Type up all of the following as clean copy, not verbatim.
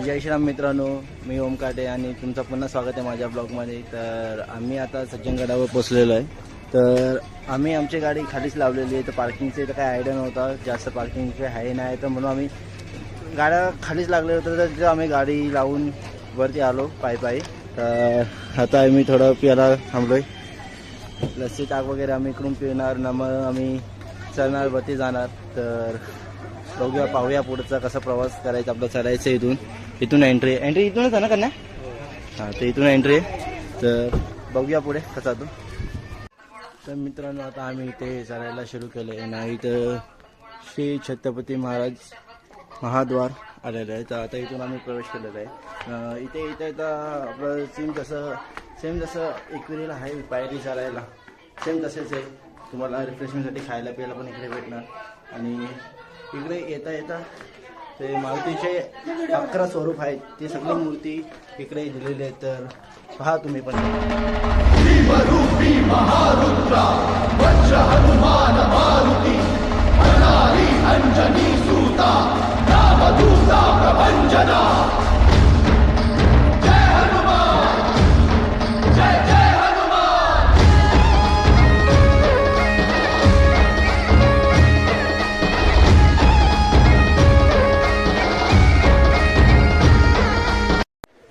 जय श्रीराम मित्रांनो, मी ओम काटे आणि तुमचं पुन्हा स्वागत आहे माझ्या ब्लॉगमध्ये. तर आम्ही आता सज्जनगडावर पोचलेलो आहे. तर आम्ही आमची गाडी खालीच लावलेली आहे. तर पार्किंगचे तर काही आयडिया नव्हता, जास्त पार्किंगचे आहे नाही, तर म्हणून आम्ही गाड्या खालीच लागले होतं. तर तिथं आम्ही गाडी लावून वरती आलो पायी. तर आता आम्ही थोडं पियाला थांबलो आहे. लस्सी ताक वगैरे आम्ही इकडून पिणार ना, मग आम्ही चढणार वरती जाणार. तर बघूया, पाहूया पुढचा कसा प्रवास करायचा आपला. चढायचं इथून एंट्री इथूनच आहे ना कन्या? हां, तर इथून एंट्री आहे. तर बघूया पुढे कसा तो. तर मित्रांनो, आता आम्ही इथे चढायला सुरू केलं आहे ना. इथं श्री छत्रपती महाराज महाद्वार आलेलं आहे. तर आता इथून आम्ही प्रवेश केलेला आहे. इथे आपलं सेम जसं एकविरीला आहे पायरी चढायला, सेम तसेच आहे. तुम्हाला रिफ्रेशमेंटसाठी खायला प्यायला पण इकडे भेटणार. आणि इकडे येता ते मारुतीचे 11 स्वरूप आहेत, ते सगळी मूर्ती इकडे दिलेली आहेत. तर पहा तुम्ही पण.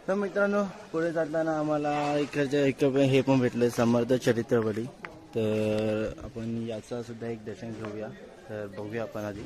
तर मित्रांनो, पुढे जाताना आम्हाला इकडचं हे पण भेटलं, समर्थ चरित्रवली. तर आपण याचा सुद्धा एक दर्शन घेऊया. तर बघूया आपण आधी.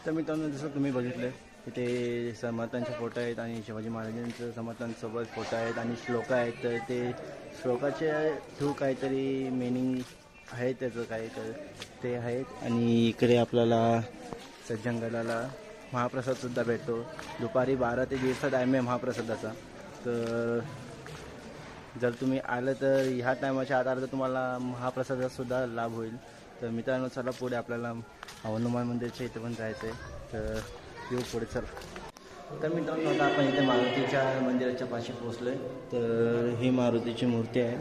तर मित्रांनो, जसं तुम्ही बघितलं, तिथे समर्थांचे फोटो आहेत आणि शिवाजी महाराजांचं समर्थांसोबत फोटो आहेत आणि श्लोक आहेत. तर ते श्लोकाचे थ्रू काहीतरी मिनिंग आहे त्याचं काय, तर ते आहेत. आणि इकडे आपल्याला सज्जनगडाला महाप्रसादसुद्धा भेटतो. दुपारी 12 ते 1:30 टाईम आहे महाप्रसादाचा. तर जर तुम्ही आलं तर ह्या टायमाच्या आत आलं तर तुम्हाला महाप्रसादासुद्धा लाभ होईल. तर मित्रांनो, चला पुढे आपल्याला हनुमान मंदिरच्या इथे पण जायचं आहे. तर येऊ पुढे, चल. तर मित्रांनो, आता आपण इथे मारुतीच्या मंदिराच्या पाशी पोहोचलो आहे. तर ही मारुतीची मूर्ती आहे.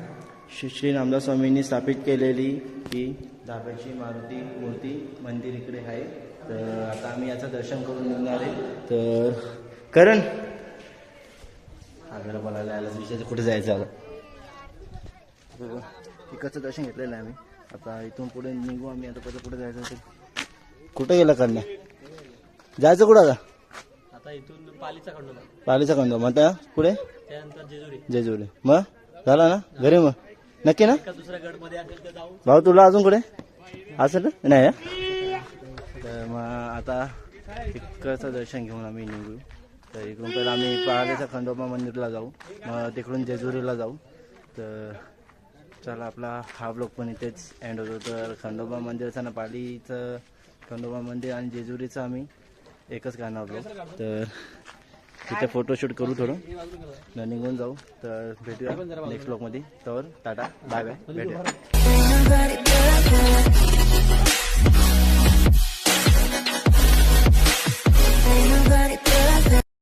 श्री रामदास स्वामींनी स्थापित केलेली ही धाब्याची मारुती मूर्ती मंदिर इकडे आहे. तर आता आम्ही याचं दर्शन करून निघणार आहे. तर करण आपल्याला बोलायला आलं विषय कुठे जायचं आता. इकडचं दर्शन घेतलेलं आहे आम्ही. आता इथून पुढे निघू आम्ही. आता पुढे जायचं असेल. कुठे गेला करणं? जायचं कुठं आता इथून पालीचा खंडोबा म्हणता पुढे त्यानंतर जेजुरी. मग झाला ना घरी? मग नक्की ना दुसऱ्या गड मध्ये असेल तर जाऊ. भाऊ तुला अजून कुठे असेल नाही? तर मग आता इकडचं दर्शन घेऊन आम्ही निघू. तर इकडून पहिला आम्ही पालीचा खंडोबा मंदिरला जाऊ, मग तिकडून जेजुरीला जाऊ. तर चला, आपला हा ब्लॉग पण इथेच एंड होतो. तर खंडोबा मंदिरचं ना, पालीचं खंडोबा मंदिर आणि जेजुरीचं आम्ही एकच करणार ब्लॉग. तर तिथे फोटोशूट करू थोडं, निघून जाऊ. तर भेटूया नेक्स्ट ब्लॉगमध्ये. तर टाटा, बाय बाय, भेटूया.